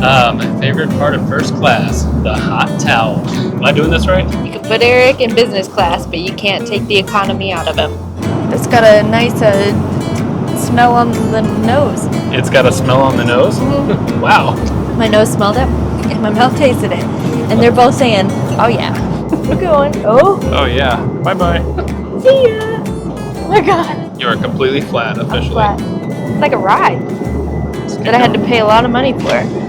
My favorite part of first class, the hot towel. Am I doing this right? You can put Eric in business class, but you can't take the economy out of him. It's got a nice smell on the nose. It's got a smell on the nose? Mm-hmm. Wow. My nose smelled it, and my mouth tasted it. And they're both saying, oh yeah. We're going, Oh yeah. Bye-bye. See ya. Oh my God. You are completely flat, officially. Flat. It's like a ride that I had to pay a lot of money for.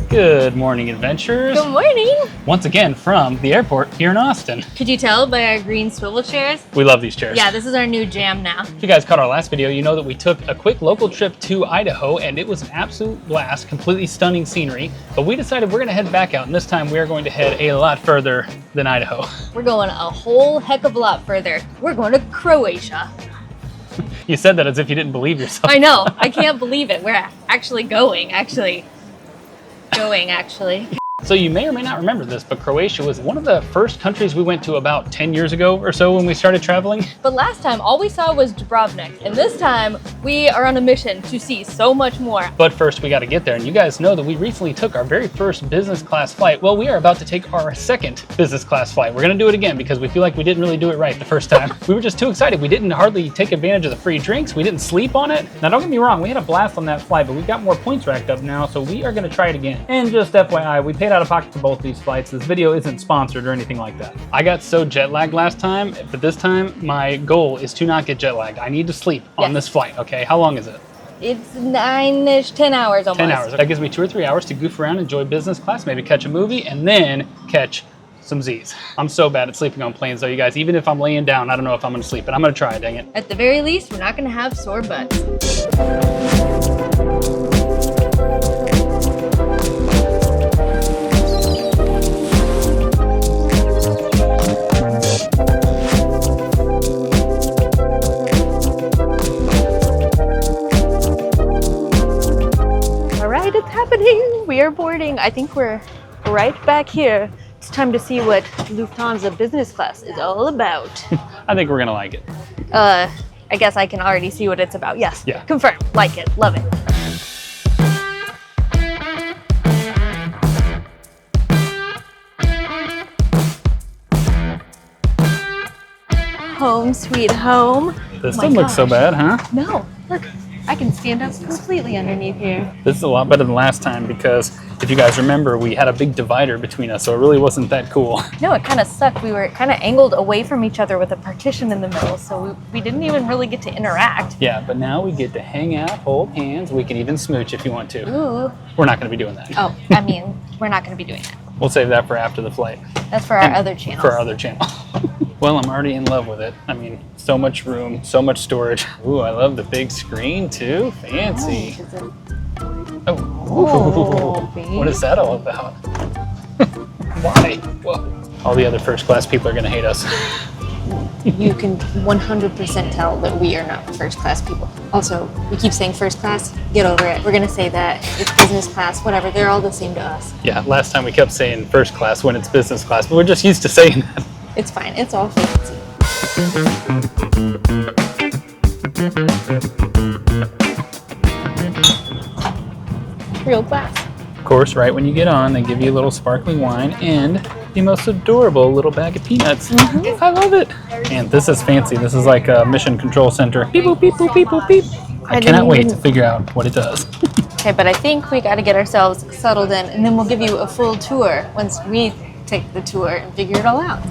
Good morning, adventurers. Good morning. Once again from the airport here in Austin. Could you tell by our green swivel chairs? We love these chairs. Yeah, this is our new jam now. If you guys caught our last video, you know that we took a quick local trip to Idaho and it was an absolute blast, completely stunning scenery. But we decided we're gonna head back out, and this time we are going to head a lot further than Idaho. We're going a whole heck of a lot further. We're going to Croatia. You said that as if you didn't believe yourself. I know, I can't believe it. We're actually going. So you may or may not remember this, but Croatia was one of the first countries we went to about 10 years ago or so when we started traveling. But last time, all we saw was Dubrovnik, and this time, we are on a mission to see so much more. But first, we got to get there, and you guys know that we recently took our very first business class flight. Well, we are about to take our second business class flight. We're going to do it again because we feel like we didn't really do it right the first time. We were just too excited. We didn't hardly take advantage of the free drinks. We didn't sleep on it. Now, don't get me wrong, we had a blast on that flight, but we got more points racked up now, so we are going to try it again. And just FYI, we paid out of pocket for both these flights. This video isn't sponsored or anything like that. I got so jet lagged last time, but this time my goal is to not get jet lagged. I need to sleep on this flight, okay? How long is it? It's 9-ish, 10 hours almost. 10 hours. That gives me 2 or 3 hours to goof around, enjoy business class, maybe catch a movie, and then catch some Z's. I'm so bad at sleeping on planes though, you guys. Even if I'm laying down, I don't know if I'm gonna sleep, but I'm gonna try, dang it. At the very least, we're not gonna have sore butts. We are boarding. I think we're right back here. It's time to see what Lufthansa business class is all about. I think we're gonna like it. I guess I can already see what it's about. Yes. Yeah. Confirm. Like it. Love it. Home sweet home. This doesn't look so bad, huh? No. Look. I can stand up completely underneath here. This is a lot better than last time because if you guys remember, we had a big divider between us, so it really wasn't that cool. No, it kind of sucked. We were kind of angled away from each other with a partition in the middle, so we didn't even really get to interact. Yeah, but now we get to hang out, hold hands. We can even smooch if you want to. Ooh. We're not going to be doing that. Oh, I mean, we're not going to be doing that. We'll save that for after the flight. That's for our other channel. For our other channel. Well, I'm already in love with it. I mean, so much room, so much storage. Ooh, I love the big screen too. Fancy. Oh, what is that all about? Why? Whoa. All the other first class people are gonna hate us. You can 100% tell that we are not first class people. Also, we keep saying first class, get over it. We're gonna say that it's business class, whatever, they're all the same to us. Yeah, last time we kept saying first class when it's business class, but we're just used to saying that. It's fine, it's all fancy. Real class. Of course, right when you get on, they give you a little sparkling wine and the most adorable little bag of peanuts. Mm-hmm. I love it. And this is fancy. This is like a mission control center. Beep, boop, beep, boop, beep, boop, beep. I cannot wait to figure out what it does. Okay, but I think we got to get ourselves settled in, and then we'll give you a full tour once we take the tour and figure it all out.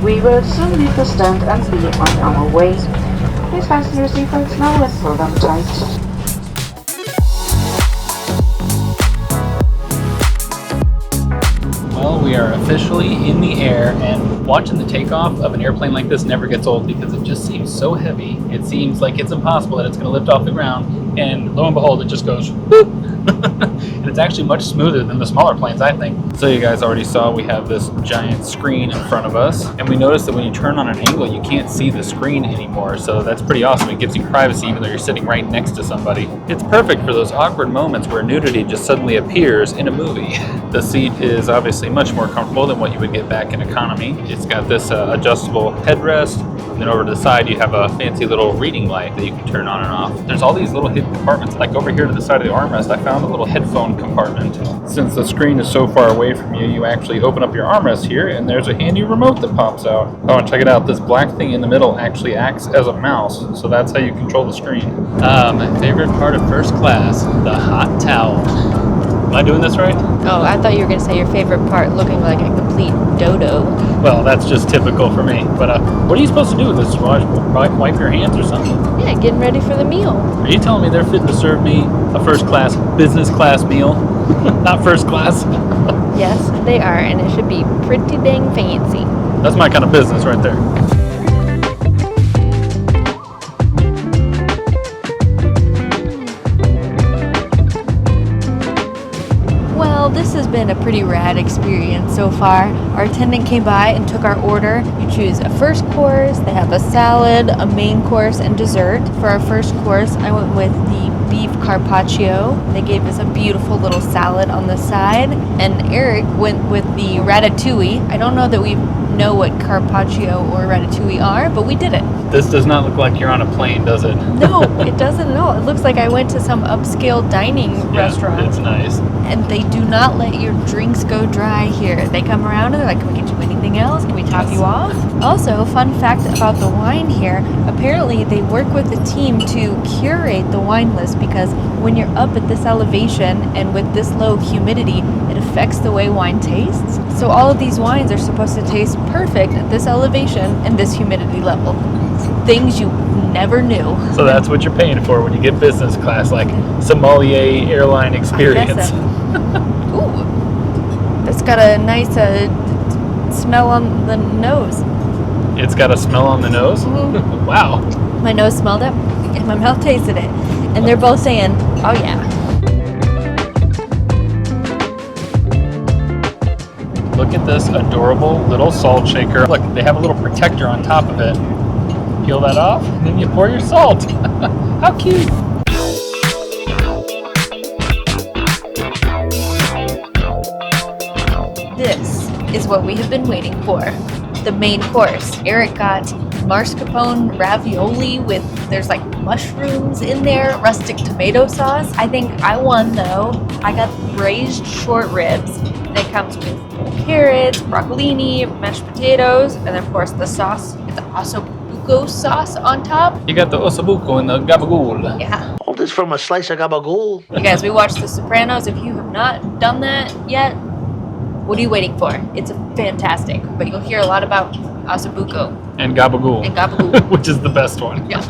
We will soon leave the stand and be on our way. Please fasten your seatbelts now and pull them tight. Well, we are officially in the air, and watching the takeoff of an airplane like this never gets old because it just seems so heavy. It seems like it's impossible that it's going to lift off the ground, and lo and behold, it just goes whoop. And it's actually much smoother than the smaller planes, I think. So you guys already saw we have this giant screen in front of us, and we noticed that when you turn on an angle, you can't see the screen anymore. So that's pretty awesome. It gives you privacy even though you're sitting right next to somebody. It's perfect for those awkward moments where nudity just suddenly appears in a movie. The seat is obviously much more comfortable than what you would get back in economy. It's got this adjustable headrest. And then over to the side, you have a fancy little reading light that you can turn on and off. There's all these little hidden compartments. Like over here to the side of the armrest, I found a little headphone compartment. Since the screen is so far away from you, you actually open up your armrest here, and there's a handy remote that pops out. Oh, and check it out. This black thing in the middle actually acts as a mouse, so that's how you control the screen. My favorite part of first class, the hot towel. Am I doing this right? Oh, I thought you were going to say your favorite part, looking like a complete dodo. Well, that's just typical for me. But what are you supposed to do with this? Wipe your hands or something? Yeah, getting ready for the meal. Are you telling me they're fitting to serve me a first class, business class meal? Not first class? Yes, they are, and it should be pretty dang fancy. That's my kind of business right there. Well, this has been a pretty rad experience so far. Our attendant came by and took our order. You choose a first course, they have a salad, a main course, and dessert. For our first course, I went with the beef carpaccio. They gave us a beautiful little salad on the side. And Eric went with the ratatouille. I don't know that we know what carpaccio or ratatouille are, but we did it. This does not look like you're on a plane, does it? No, it doesn't at all. It looks like I went to some upscale dining restaurant. It's nice. And they do not let your drinks go dry here. They come around and they're like, can we get you anything else? Can we top you off? Also, fun fact about the wine here, apparently they work with the team to curate the wine list because when you're up at this elevation and with this low humidity, it affects the way wine tastes. So all of these wines are supposed to taste perfect at this elevation and this humidity level. Things you never knew. So that's what you're paying for when you get business class, like sommelier airline experience. I guess so. Ooh, it's got a nice smell on the nose. It's got a smell on the nose? Mm-hmm. Wow. My nose smelled it, and my mouth tasted it. And they're both saying, oh yeah. Look at this adorable little salt shaker. Look, they have a little protector on top of it. Peel that off, and then you pour your salt. How cute. This is what we have been waiting for. The main course. Eric got mascarpone ravioli with, there's like mushrooms in there, rustic tomato sauce. I think I won though. I got braised short ribs. That comes with carrots, broccolini, mashed potatoes, and then of course the sauce, the ossobuco sauce on top. You got the ossobuco and the gabagool. Yeah. All this from a slice of gabagool. You guys, we watched The Sopranos. If you have not done that yet, what are you waiting for? It's fantastic, but you'll hear a lot about ossobuco And gabagool. and gabagool. Which is the best one. Yeah.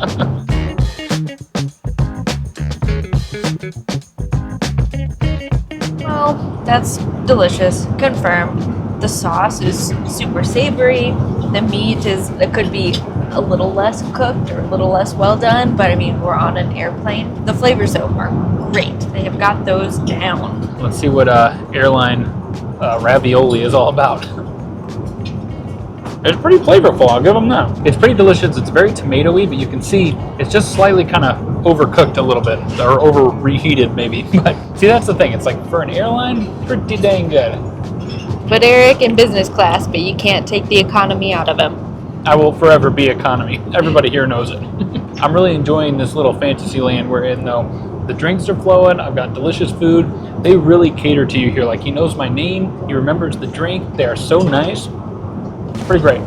Well, that's delicious. Confirmed. The sauce is super savory. The meat it could be a little less cooked or a little less well done, but I mean, we're on an airplane. The flavors though are great. They have got those down. Let's see what airline ravioli is all about. It's pretty flavorful, I'll give them that. It's pretty delicious. It's very tomatoey, but you can see it's just slightly kind of overcooked a little bit, or over reheated maybe. But see, that's the thing. It's like for an airline, pretty dang good. But Eric in business class, but you can't take the economy out of him. I will forever be economy. Everybody here knows it. I'm really enjoying this little fantasy land we're in though. The drinks are flowing. I've got delicious food. They really cater to you here. Like, he knows my name. He remembers the drink. They are so nice. Pretty great.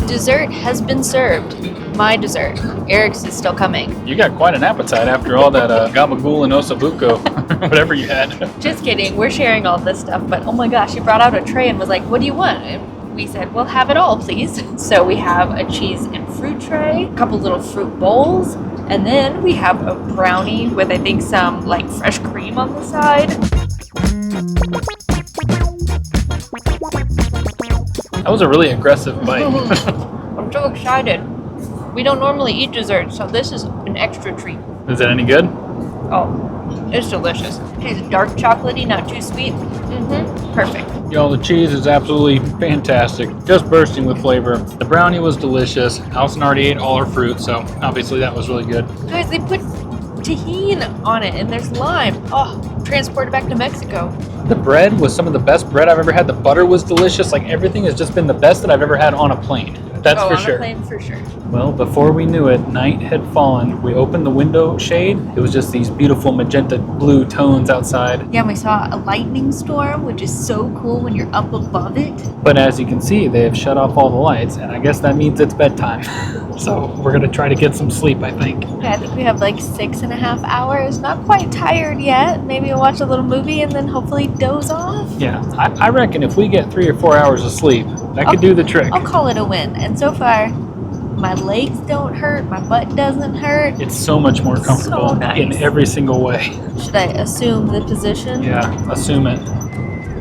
Dessert has been served. My dessert. Eric's is still coming. You got quite an appetite after all that gabagool and ossobuco, whatever you had. Just kidding. We're sharing all this stuff, but oh my gosh, he brought out a tray and was like, what do you want? And we said, well, have it all, please. So we have a cheese and fruit tray, a couple little fruit bowls, and then we have a brownie with, I think, some like fresh cream on the side. That was a really aggressive bite. I'm so excited. We don't normally eat dessert, so this is an extra treat. Is it any good? Oh, it's delicious. It's dark chocolatey, not too sweet. Perfect. Y'all, the cheese is absolutely fantastic. Just bursting with flavor. The brownie was delicious. Allison already ate all her fruit, so obviously that was really good. Guys, they put tahini on it, and there's lime. Oh, transported back to Mexico. The bread was some of the best bread I've ever had. The butter was delicious. Like, everything has just been the best that I've ever had on a plane. That's for sure. On a plane for sure. Well, before we knew it, night had fallen. We opened the window shade. It was just these beautiful magenta blue tones outside. Yeah, and we saw a lightning storm, which is so cool when you're up above it. But as you can see, they have shut off all the lights, and I guess that means it's bedtime. So we're gonna try to get some sleep, I think. Yeah, I think we have like 6.5 hours. Not quite tired yet. Maybe we'll watch a little movie and then hopefully doze off. Yeah, I reckon if we get 3 or 4 hours of sleep, that could do the trick. I'll call it a win. And so far, my legs don't hurt, my butt doesn't hurt. It's so much more comfortable So nice. in every single way. Should I assume the position? Yeah, assume it.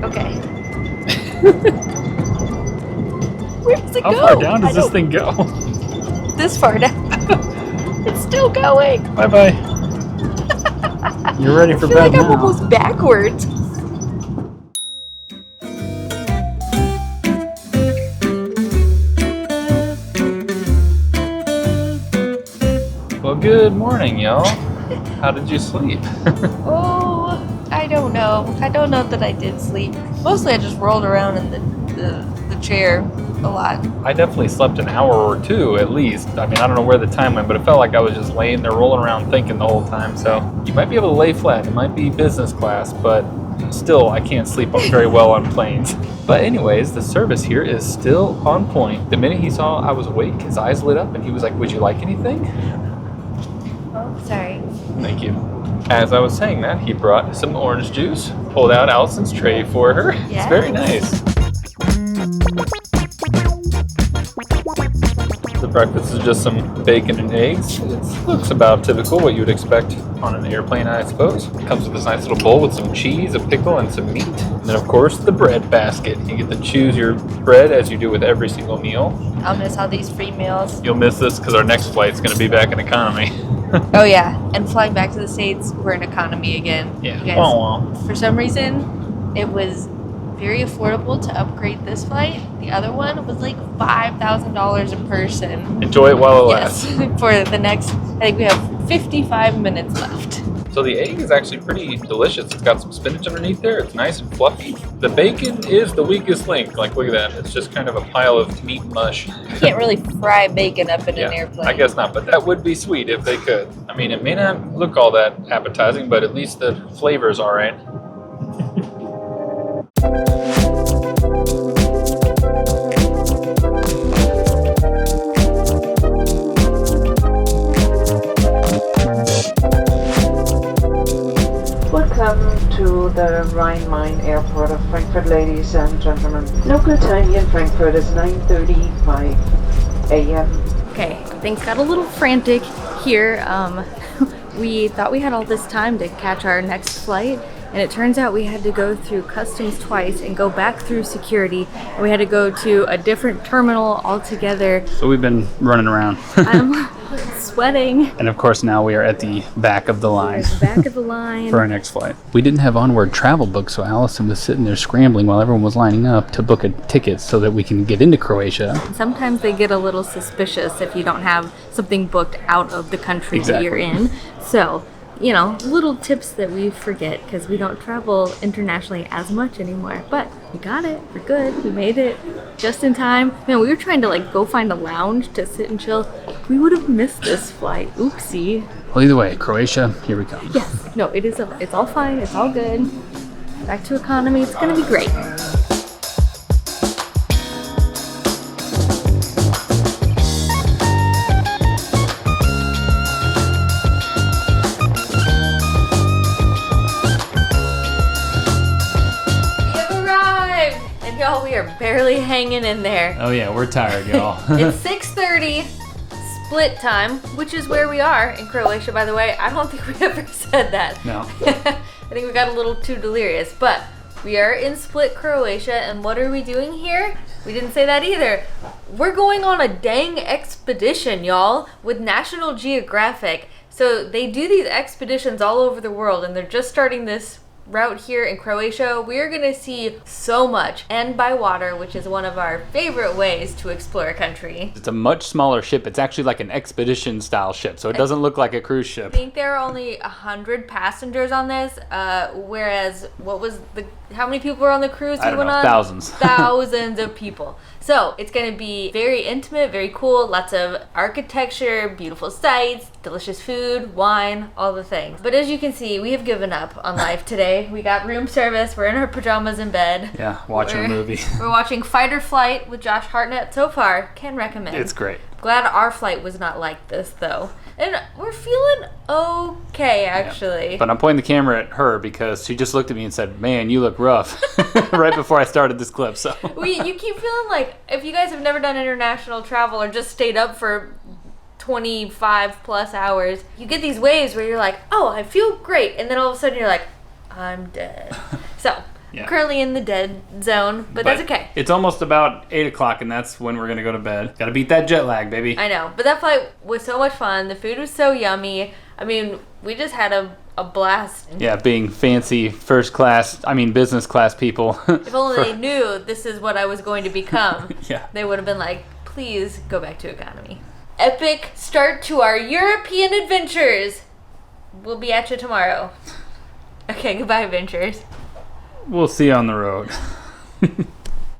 Okay. Where does it How go? far down does this thing go? This far down. It's still going. Bye-bye. You're ready for I feel bed like I'm now. almost backwards. Well, good morning, y'all. How did you sleep? Oh, I don't know. I don't know that I did sleep. Mostly I just rolled around in the chair a lot. I definitely slept an hour or two at least. I mean, I don't know where the time went, but it felt like I was just laying there rolling around thinking the whole time. So you might be able to lay flat. It might be business class, but still, I can't sleep very well on planes. But anyways, the service here is still on point. The minute he saw I was awake, his eyes lit up and he was like, "Would you like anything?" Oh, sorry. Thank you. As I was saying that, he brought some orange juice, pulled out Allison's tray for her. Yes. It's very nice. The breakfast is just some bacon and eggs. It looks about typical, what you would expect on an airplane, I suppose. It comes with this nice little bowl with some cheese, a pickle, and some meat. And then, of course, the bread basket. You get to choose your bread as you do with every single meal. I'll miss all these free meals. You'll miss this because our next flight's going to be back in economy. Oh yeah, and flying back to the States, we're in economy again. Yeah. You guys, Wah, wah. for some reason, it was very affordable to upgrade this flight. The other one was like $5,000 a person. Enjoy it while it lasts. Yes, for the next, I think we have 55 minutes left. So the egg is actually pretty delicious. It's got some spinach underneath there. It's nice and fluffy. The bacon is the weakest link. Like, look at that. It's just kind of a pile of meat mush. You can't really fry bacon up in an airplane. I guess not, but that would be sweet if they could. I mean, it may not look all that appetizing, but at least the flavor's all right. Welcome to the Rhine-Main airport of Frankfurt, ladies and gentlemen. Local time in Frankfurt is 9:35 a.m. Okay, things got a little frantic here. We thought we had all this time to catch our next flight, and it turns out we had to go through customs twice and go back through security, and we had to go to a different terminal altogether. So we've been running around. I'm sweating. And of course now we are at the back of the line Back of the line. for our next flight. We didn't have onward travel books, so Allison was sitting there scrambling while everyone was lining up to book a ticket so that we can get into Croatia. Sometimes they get a little suspicious if you don't have something booked out of the country that you're in. So, you know, little tips that we forget because we don't travel internationally as much anymore. But we got it. We're good. We made it just in time. Man, we were trying to like go find a lounge to sit and chill. We would have missed this flight. Oopsie. Well, either way, Croatia, here we come. Yes. No, it's all fine. It's all good. Back to economy. It's going to be great. Y'all, we are barely hanging in there. Oh yeah, we're tired, y'all. It's 6:30 split time, which is where we are in Croatia, by the way. I don't think we ever said that. No. I think we got a little too delirious, but we are in Split, Croatia, and what are we doing here? We didn't say that either. We're going on a dang expedition, y'all, with National Geographic. So they do these expeditions all over the world, and they're just starting this route here in Croatia. We are going to see so much, and by water, which is one of our favorite ways to explore a country. It's a much smaller ship. It's actually like an expedition style ship, so it doesn't look like a cruise ship. I think there are only 100 passengers on this, whereas how many people were on the cruise? I don't know, thousands. Thousands of people. So it's going to be very intimate, very cool, lots of architecture, beautiful sights, delicious food, wine, all the things. But as you can see, we have given up on life today. We got room service. We're in our pajamas in bed. Yeah, watching a movie. We're watching Fight or Flight with Josh Hartnett. So far, can recommend. It's great. Glad our flight was not like this, though. And we're feeling okay, actually. Yeah. But I'm pointing the camera at her because she just looked at me and said, "Man, you look rough," right before I started this clip. So you keep feeling like, if you guys have never done international travel or just stayed up for 25 plus hours, you get these waves where you're like, oh, I feel great. And then all of a sudden you're like, I'm dead. So yeah. Currently in the dead zone, but that's okay. It's almost about 8 o'clock, and that's when we're going to go to bed. Got to beat that jet lag, baby. I know, but that flight was so much fun. The food was so yummy. I mean, we just had a blast. Yeah, being fancy business class people. If only they knew this is what I was going to become. Yeah. They would have been like, please go back to economy. Epic start to our European adventures. We'll be at you tomorrow. Okay, goodbye, adventures. We'll see you on the road.